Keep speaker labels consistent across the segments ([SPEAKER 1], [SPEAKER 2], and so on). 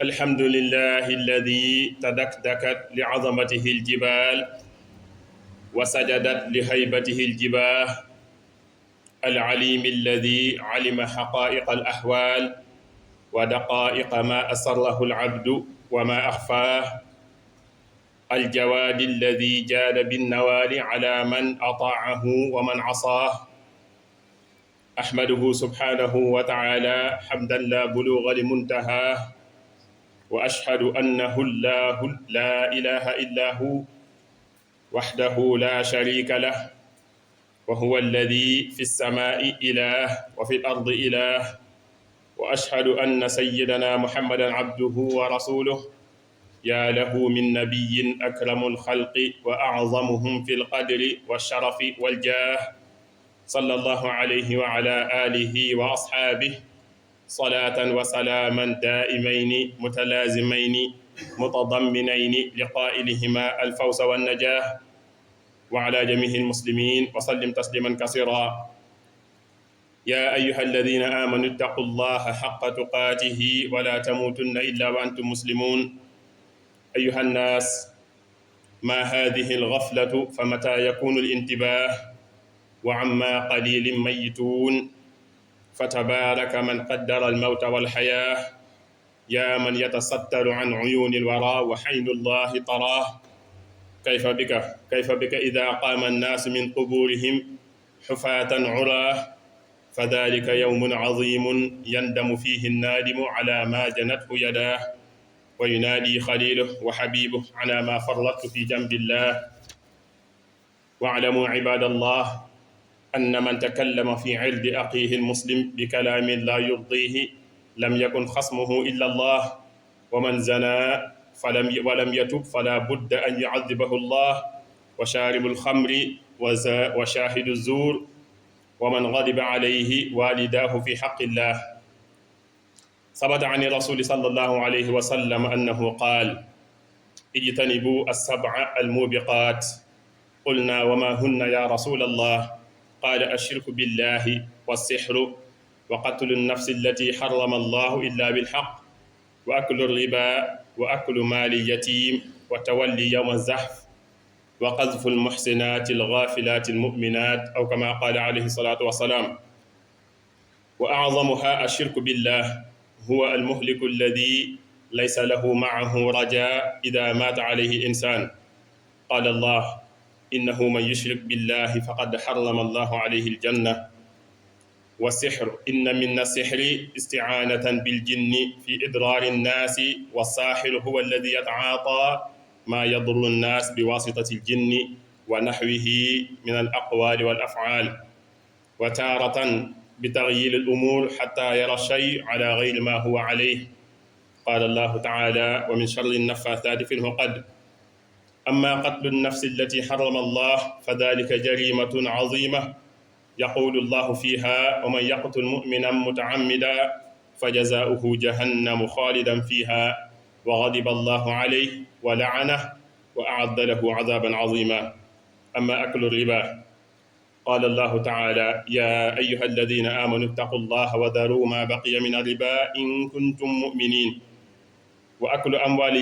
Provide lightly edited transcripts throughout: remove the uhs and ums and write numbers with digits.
[SPEAKER 1] الحمد لله الذي تدكدكت لعظمته الجبال وسجدت لهيبته الجباه العليم الذي علم حقائق الأحوال ودقائق ما أسره العبد وما أخفاه الجواد الذي جاد بالنوال على من أطاعه ومن عصاه أحمده سبحانه وتعالى حمدا لا بلوغ لمنتهاه وأشهد أنه الله لا إله إلا هو وحده لا شريك له وهو الذي في السماء إله وفي الأرض إله وأشهد أن سيدنا محمدا عبده ورسوله يا له من نبي أكرم الخلق وأعظمهم في القدر والشرف والجاه صلى الله عليه وعلى آله وأصحابه صلاة وسلاما دائمين متلازمين متضمنين لقائلهما الفوز والنجاة وعلى جميع المسلمين وسلم تسليما كثيرا يا أيها الذين آمنوا اتقوا الله حق تقاته ولا تموتن إلا وأنتم مسلمون أيها الناس ما هذه الغفلة فمتى يكون الانتباه وعما قليل ميتون فتبارك من قدر الموت والحياة يا من يتستر عن عيون الورى وحين الله تراه كيف بك إذا قام الناس من قبورهم حفاة عراه فذلك يوم عظيم يندم فيه النادم على ما جنته يداه وينادي خليله وحبيبه على ما فرطت في جنب الله واعلموا عباد الله أن من تكلم في عرض أخيه المسلم بكلام لا يرضيه لم يكن خصمه إلا الله ومن زنى ولم يتب فلا بد أن يعذبه الله وشارب الخمر وشاهد الزور ومن غضب عليه والداه في حق الله ثبت عن الرسول صلى الله عليه وسلم أنه قال اجتنبوا السبع الموبقات قلنا وما هن يا رسول الله قال الشرك بالله والسحر وقتل النفس التي حرم الله إلا بالحق وأكل الربا وأكل مال اليتيم وتولي يوم الزحف وقذف المحسنات الغافلات المؤمنات أو كما قال عليه الصلاة والسلام وأعظمها الشرك بالله هو المهلك الذي ليس له معه رجاء إذا مات عليه الإنسان قال الله إنه من يشرك بالله فقد حرم الله عليه الجنة والسحر إن من السحر استعانة بالجن في إضرار الناس والساحر هو الذي يتعاطى ما يضر الناس بواسطة الجن ونحوه من الأقوال والأفعال وتارة بتغيير الأمور حتى يرى الشيء على غير ما هو عليه قال الله تعالى ومن شر النفاثات في العقد أما قتل النفس التي حرم الله فذلك جريمة عظيمة يقول الله فيها ومن يقتل مؤمنا متعمدا فجزاؤه جهنم خالدا فيها وغضب الله عليه ولعنه وأعد له عذابا عظيما أما أكل الربا قال الله تعالى يا أيها الذين آمنوا اتقوا الله وذروا ما بقي من الربا إن كنتم مؤمنين وأكل أموال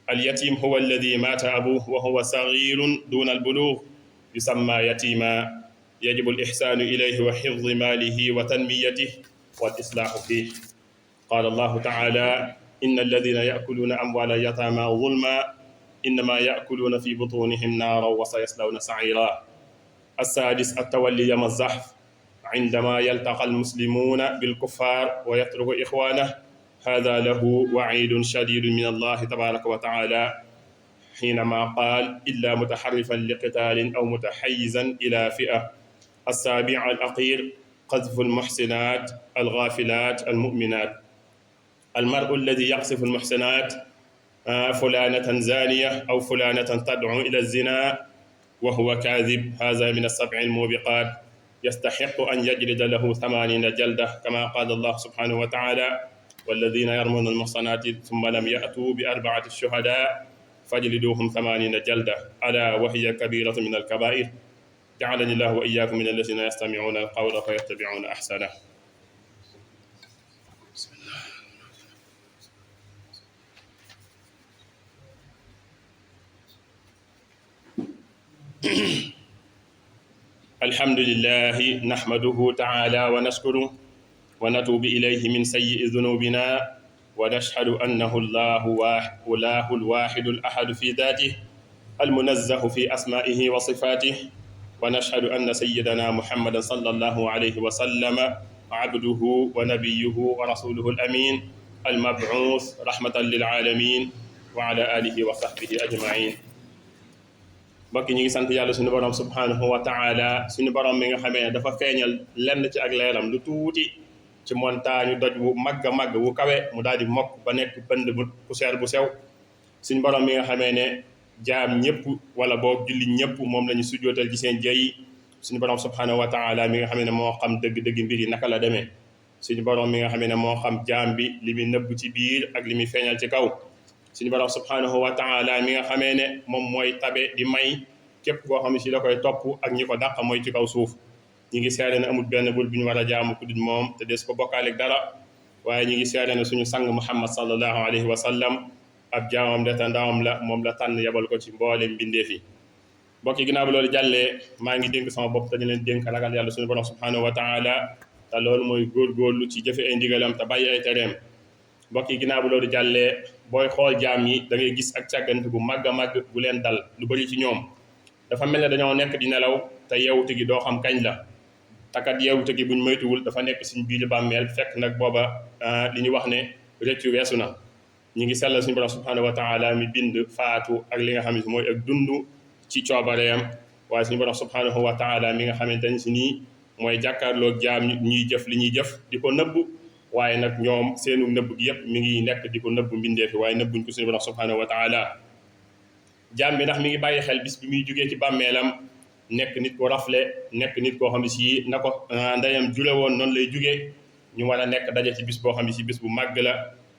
[SPEAKER 1] اليتيم هو الذي مات أبوه وهو صغير دون البلوغ يسمى يتيما يجب الإحسان إليه وحفظ ماله وتنميته والإصلاح فيه قال الله تعالى إن الذين يأكلون أموال اليتامى ظلما إنما يأكلون في بطونهم نارا وسيصلون سعيرا السادس التولي يوم الزحف عندما يلتقى المسلمون بالكفار ويترك إخوانه هذا له وعيد شديد من الله تبارك وتعالى حينما قال إلا متحرفا لقتال أو متحيزا إلى فئة السابع الأخير قذف المحسنات الغافلات المؤمنات المرء الذي يقذف المحسنات فلانة زانية أو فلانة تدعو إلى الزنا وهو كاذب هذا من السبع الموبقات يستحق أن يجلد له 80 جلدة كما قال الله سبحانه وتعالى والذين يرمون المحصنات ثم لم يأتوا بأربعة الشهداء فاجلدوهم 80 جلدة ألا وهي كبيرة من الكبائر جعلني الله وإياكم من الذين يستمعون القول فيتبعون أحسنه الحمد لله نحمده تعالى ونشكره ونتوب إليه من سيئ ذنوبنا ونشهد أنه الله الواحد الأحد في ذاته المنزه في أسمائه وصفاته ونشهد أن سيدنا محمد صلى الله عليه وسلم عبده ونبيه ورسوله الأمين المبعوث رحمة للعالمين وعلى آله وصحبه أجمعين. mbokk ñi ngi sant yàlla suñu borom subhanahu wa taala suñu borom mi nga xamee dafa feeñal lenn ci ak leeram lu tuuti ci montagne doj wu màgg a màgg wu kawe mu daal di mokk ba nekk pënd bu poussière bu sew suñu borom mi nga xamee ne jaam ñëpp wala boog julli ñëpp moom la ñu sujjootal ci seen jëy suñu borom subhanahu wa taala mi nga xamee ne moo xam dëgg-dëgg mbir yi naka la demee suñu borom mi nga xamee ne moo xam jaam bi li muy nëbb ci biir ak li muy feeñal ci kaw suñu borom subhanahu wa taala mi nga xamee ne moom mooy tabe di may képp koo xam ne si la koy topp ak ñi ko dàq mooy ci kaw suuf ñi ngi seede ne amul benn bul bu ñu war a jaamu ku dul moom te des ko bokkaaleeg dara waaye ñi ngi seede ne suñu sang muhammad sallallahu alayhi wa sallam ab jaamam de te ndawam la moom la tànn yebal ko ci mboolem mbindeef yi mbokk yi ginnaaw bi loolu jàllee maa ngi dénk sama bopp te ñu leen dénk ragal yàlla suñu borom subhanahu wa taala te loolu mooy góorgóorlu ci jëfe ay ndigalam te bàyyi ay tereem mbokk yi ginnaaw bi loolu jàllee booy xool jaam yi da ngay gis ak càggante gu màgg a màgg gu leen dal lu bëri ci ñoom dafa mel ne dañoo nekk di nelaw te yeewute gi doo xam kañ la takat yeewute gi buñ moytuwul dafa nekk suñ biir bàmmeel fekk nag booba li ñu wax ne rëccu weesu na ñi ngi sellal suñu borom subhanahu wa taala mi bind faatu ak li nga xam ne mooy ak dund ci coobareem waaye suñu borom subhanahu wa taala mi nga xamante ne si nii mooy jàkkaarloog jaam ñuy jëf li ñuy jëf di ko nëbb waaye nag ñoom seenu nëbb gi yëpp mi ngi nekk di ko nëbb mbindee fi waaye nëbbuñ ko suñu borom subhanahu wa taala jaam bi ndax mi ngi bàyyi xel bis bi muy jógee ci bàmmeelam nekk nit ko rafle nekk nit koo xam ne si na ko ndeyam jure woon noonu lay jugee ñu war a nekk daje ci bis boo xam ne si bis bu màgg la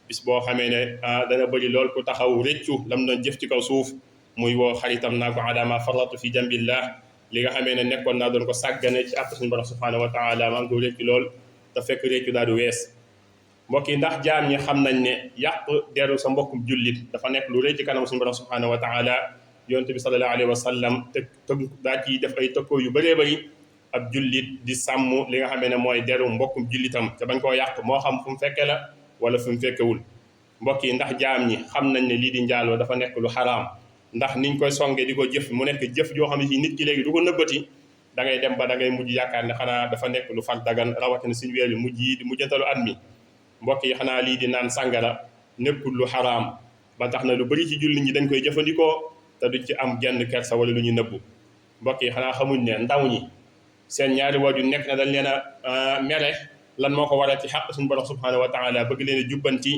[SPEAKER 1] bis boo xamee ne dana bëri lool ku taxaw réccu lam doon jëf ci kaw suuf muy woo xaritam naa ko adama faratu fi jambillah li nga xamee ne nekkoon naa doon ko sàggane ci àpp suñu borom subhanahu wa taala maa ngi ko réccu lool te fekk réccu daal du wees mbokk yi ndax jaam ñi xam nañ ne yàq deru sa mbokkum jullit dafa nekk lu rëy ci kanam suñu borom subhanahu wa taala yonent bi sallallahu alayhi wa sallam daa ciy def ay tëkkoo yu bëree bëri ab jullit di sàmm li nga xamee ne mooy deru mbokkum jullitam te bañ koo yàq moo xam fu mu fekke la wala fu mu fekkewul mbokk yi ndax jaam ñi xam nañ ne lii di njaaloo dafa nekk lu xaraam ndax niñ koy songe di ko jëf mu nekk jëf joo xam ne si nit ki léegi du ko nëbbati da ngay dem ba da ngay mujj yaakaar ne xanaa dafa nekk lu far dagan rawatina suñu weer yu mujj yi di mujjantalu at mi mbokk yi xanaa lii di naan sàngara nekkul lu xaraam ba tax na lu bëri ci julli ñi dañ koy jëfandikoo te duñ ci am genn kersa wala lu ñu nëbbu mbokk yi xanaa xamuñ ne ndaw ñi seen ñaari waajur nekk na dañ leen a mere lan moo ko waral ci xaq suñu borom subhanahu wa taala bëgg leen a jubbanti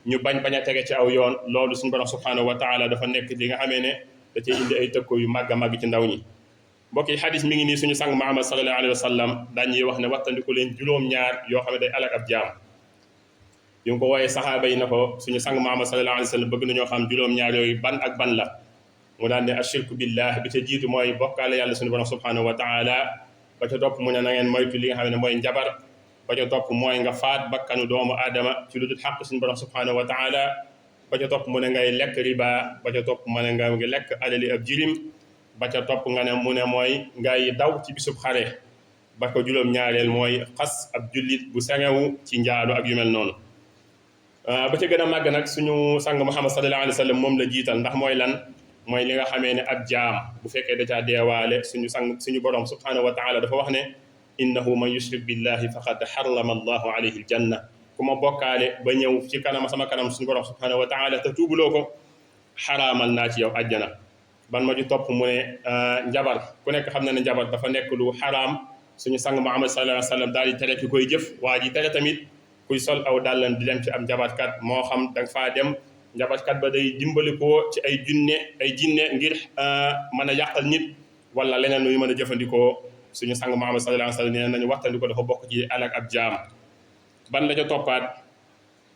[SPEAKER 1] ñu bañ a tege ci aw yoon loolu suñu borom subhanahu wa taala dafa nekk li nga xamee ne da cee indi ay tëkko yu màgg a màgg ci ndaw ñi mbokk yi xadis mi ngi nii suñu sang Muhammad sallallahu alayhi wa sallam dañuy wax ne wattandiku leen juróom-ñaar yoo xam ne day alak ab jaam yu ngi ko wooyee saxaaba yi na ko suñu sang Muhammad sallallahu alayhi wa sallam bëgg nañoo xam juróom-ñaar yooyu ban ak ban la mu daan ne ashirku billah bi ca jiitu mooy bokkaale yàlla suñu borom subhanahu wa taala ba ca topp mu ne na ngeen moytu li nga xam ne mooy njabar ba ca topp mooy nga faat bakkanu doomu aadama ci lu dul xaq suñu borom subhanahu wa taala ba ca topp mu ne ngay lekk riba ba ca topp mu ne nga lekk alali ab jirim ba ca topp nga ne mu ne mooy ngay daw ci bisub xare ba ko juróom-ñaareel mooy xas ab jullit bu sengewu ci njaalu ak yu mel noonu ba ca gën a màgg nag suñu sang Muhammad sallallahu alayhi wa sallam moom la jiital ndax mooy lan mooy li nga xamee ne ab jaam bu fekkee da caa deewaale suñu borom subhanahu wa taala dafa wax ne innahu man yushrik billahi faqad harrama allahu alayhi aljanna ku ma bokkaale ba ñëw ci kanam sama kanam suñu borom subhanahu wa taala te tuubuloo ko xaraamal naa ci yow àjjana ban ma ju topp mu ne njabar ku nekk xam na ne njabar dafa nekk lu xaraam suñu sang Muhammad sallallahu alayhi wa sallam daal di tere ki koy jëf waa ji tere tamit kuy sol aw dàllan di dem ci am njabarkat moo xam da nga faa dem njabarkat ba day dimbali ko ci ay jinne ngir mën a yàqal nit wala leneen lu ñu mën a jëfandikoo suñu sang Muhammad sallallahu alayhi wa sallam nee nañu waxtandiko dafa bokk ci alak ab jaam ban la ca toppaat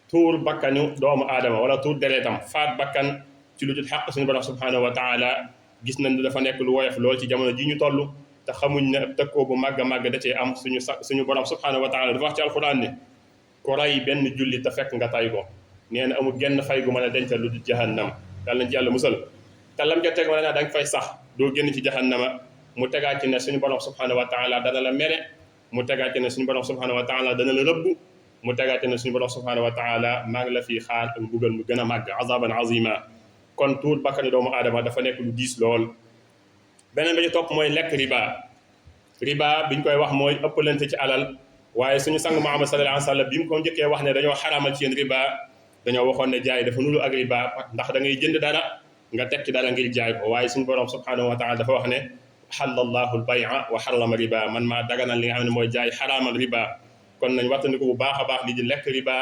[SPEAKER 1] tuur bakkanu doomu aadama wala tuur deretam faat bakkan ci lu dul xaq suñu borom subhanahu wa taala gis nañ ne dafa nekk lu woyof lool ci jamono ji ñu toll te xamuñ ne ab tëkkoo bu màgg a màgg da cee am suñu borom subhanahu wa taala dafa wax ci alquran ne ku rey benn julli te fekk nga tay ko nee na amul genn fay gu mën a dencal lu dul jahannam yàlla nañ ci yàlla musal te lam ca teg ma ne da nga fay sax doo génn ci jahannama mu tegaat ci ne suñu borom subhanahu wa taala dana la mere mu tegaat ci ne suñu borom subhanahu wa taala dana la rëbb mu tegaat ci ne suñu borom subhanahu wa taala maa ngi la fii xaar ak mbugal mu gën a màgg azaban azima kon tuur bakkani doomu aadama dafa nekk lu diis lool. beneen bi ci topp mooy lekk riba biñ koy wax mooy ëppalante ci alal waaye suñu sang Muhammad sallallahu alayhi wa sallam bi mu ko njëkkee wax ne dañoo xaraamal ci yéen riba dañoo waxoon ne jaay dafa nuru ak riba ndax da ngay jënd dara nga teg ci dara ngir jaay ko waaye suñu borom subhanahu wa taala dafa wax ne halallahu al-bay'a wa harrama riba man maa daganal li nga xam ne mooy jaay xaraamal riba kon nañ wattandiku bu baax a baax li di lekk riba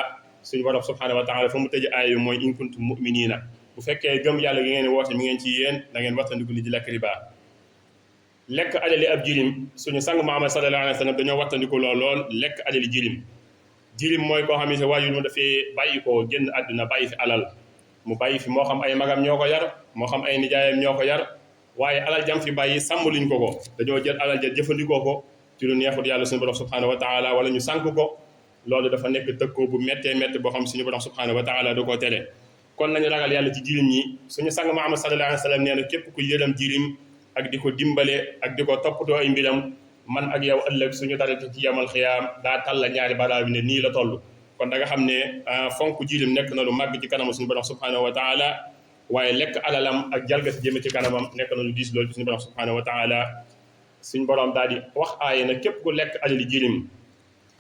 [SPEAKER 1] suñu borom subhanahu wa taala fa mu tëj aaya mooy in kuntum mu'minina bu fekkee gëm yàlla gi ngeen woote mi ngeen ci yéen da ngeen wattandiku li di lekk riba. lekk alali ab jirim suñu sang Muhammad sallallahu alayhi wa sallam dañoo wattandiku lool lekk alali jirim mooy koo xam ne waajur mu dafee bàyyi ko génn àdduna bàyyi fi alal mu bàyyi fi moo xam ay magam ñoo ko yar moo xam ay nijaayam ñoo ko yar waaye alal jam fi bàyyi sàmm luñ ko dañoo jël alal ja jëfandikoo ko ci lu neexut yàlla suñu borom subhanahu wa taala wala ñu sànk ko loolu dafa nekk tëkkoo bu méttee métti boo xam suñu borom subhanahu wa taala da koo tere kon nañu ragal yàlla ci jirim ñi suñu sang Muhammad sallallahu alayhi wa sallam nee na képp ku yërëm jirim ak di ko dimbale ak di ko toppatoo ay mbiram man ak yow ëllëg suñu darate ci yamal xiyaam daa tàll ñaari baraa bi ne nii la toll kon da nga xam ne fonk jirim nekk na lu màgg ci kanam suñu borom subhanahu wa taala waaye lekk alalam ak jalgati jëme ci kanamam nekk na lu diis loolu ci suñu borom subhanahu wa taala suñu borom daal di wax aaye na képp ku lekk alali jirim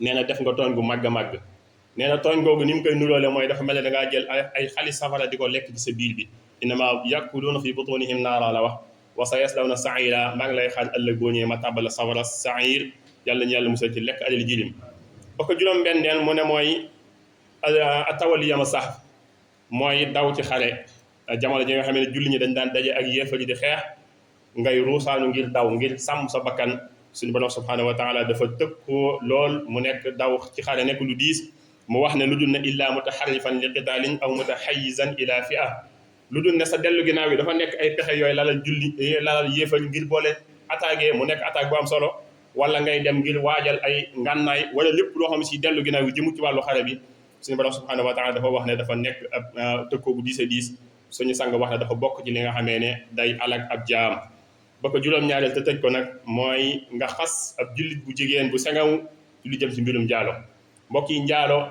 [SPEAKER 1] nee na def nga tooñ gu màgg a màgg nee na tooñ googu ni mu koy nuróole mooy dafa mel ne da ngaa jël ay xali safara di ko lekk ci sa biir bi innama yakuluuna fi butunihim naara la wax wa sayaslawna saira maa ngi lay xaaj ëllëg boo ñëwee ma tàbbal safara sair yàlla ñu yàlla musal ci lekk alali jirim ba ko juróom-benneel mu ne mooy atawali yama sax mooy daw ci xare jamono ji nga xam ne julli ñi dañ daan daje ak yéefar yi di xeex ngay ruusaanu ngir daw ngir sàmm sa bakkan suñu borom subhanahu wa taala dafa tëkkoo lool mu nekk daw ci xare nekk lu diis mu wax ne lu dul ne illa mutaharrifan li qitaalin aw mutahayyizan ila fi'a lu dul ne sa dellu ginnaaw yi dafa nekk ay pexe yooyu lalal yéefar ngir boole attaqué mu nekk attaque bu am solo wala ngay dem ngir waajal ay ngànnaay wala lépp loo xam ne si dellu ginnaaw yi jëmu ci wàllu xare bi suñu borom subhanahu wa taala dafa wax ne dafa nekk ab tëkkoo bu diis a diis suñu sang wax ne dafa bokk ci li nga xamee ne day alak ab jaam ba ko juróom-ñaareel te tëj ko nag mooy nga xas ab jullit bu jigéen bu sengaw ci lu jëm ci mbirum njaalo mbokk yi njaalo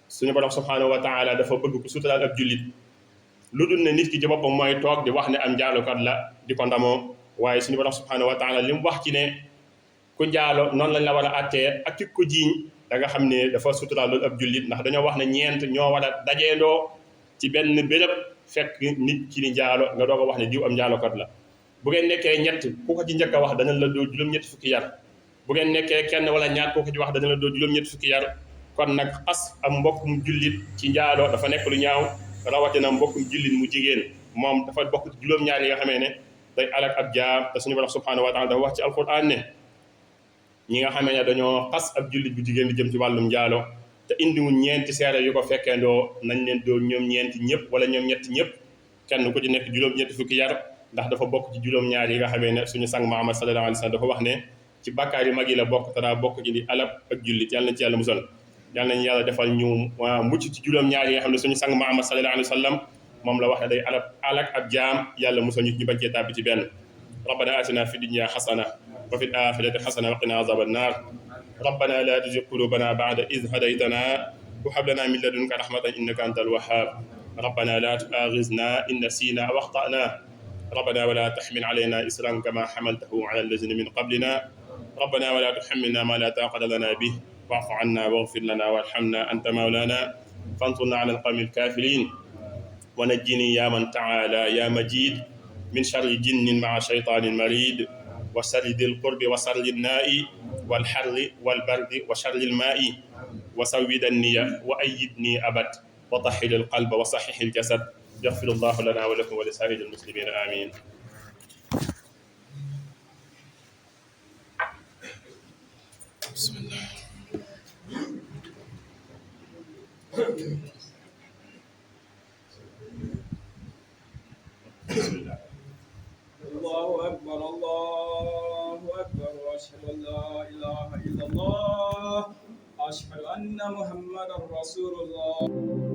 [SPEAKER 1] suñu borom subhanahu wa taala dafa bëgg ku suturaal ab jullit lu dul ne nit ki ci boppam mooy toog di wax ne am njaalokat la di ko ndamoo waaye suñu borom subhanahu wa taala li mu wax ci ne ku njaalo noonu lañ la war a attee ak ki ko jiiñ da nga xam ne dafa suturaal loolu ab jullit ndax dañoo wax ne ñeent ñoo war a dajeendoo ci benn béréb fekk nit ki di njaalo nga doog a wax ne diw am njaalokat la bu ngeen nekkee ñett ku ko ci njëkk a wax dana la doo juróom-ñetti fukki yar bu ngeen nekkee kenn wala ñaar ku ko ci wax dana la doo juróom-ñetti fukki yar kon nag xas am mbokkum jullit ci njaalo dafa nekk lu ñaaw rawatina mbokkum jullit mu jigéen moom dafa bokk ci juróom-ñaar yi nga xamee ne day alak ab jaam te suñu borom subhanahu wa taala dafa wax ci alquran ne ñi nga xamee ne dañoo xas ab jullit bu jigéen di jëm ci wàllum njaalo te indiwul ñeenti seere yu ko fekkeendoo nañ leen doo ñoom ñeenti ñëpp wala ñoom ñetti ñëpp kenn ku ci nekk juróom-ñetti fukki yar ndax dafa bokk ci juróom-ñaar yi nga xamee ne suñu sang Muhammad sallallahu alayhi wa sallam dafa wax ne ci bàkkaar yu mag yi la bokk te daa bokk ci di alab ak jullit yàlla na ci yàlla musal yàlla nañu yàlla defal ñu mucc ci juróom-ñaar yi nga xam ne suñu sang Muhammad sallallahu alayhi wa sallam moom la wax ne day alak ab jaam yàlla musal ñu bañ cee tàbbi ci benn rabbana atina fi dunya xasana wa fi l-axirati xasana wa qina azaba annar rabbana la tuzigh qulubana ba'da idh hadaytana wa hab lana min ladunka rahmatan innaka antal wahhab rabbana la tu'akhidhna in nasina aw akhta'na ربنا ولا تحمل علينا إسرا كما حملته على الذين من قبلنا ربنا ولا تحملنا ما لا طاقة لنا به واعف عنا واغفر لنا وارحمنا أنت مولانا فانصرنا على القوم الكافرين ونجني يا من تعالى يا مجيد من شر جن مع شيطان مريد وشر ذي القرب وشر الناء والحر والبرد وشر الماء وسود النية وأيدني أبد وطهر القلب وصحح الجسد يغفر الله لنا ولكم ولسائر المسلمين آمين. بسم الله. بسم الله.
[SPEAKER 2] الله أكبر الله أكبر وأشهد أن لا إله إلا الله أشهد أن محمدا رسول الله.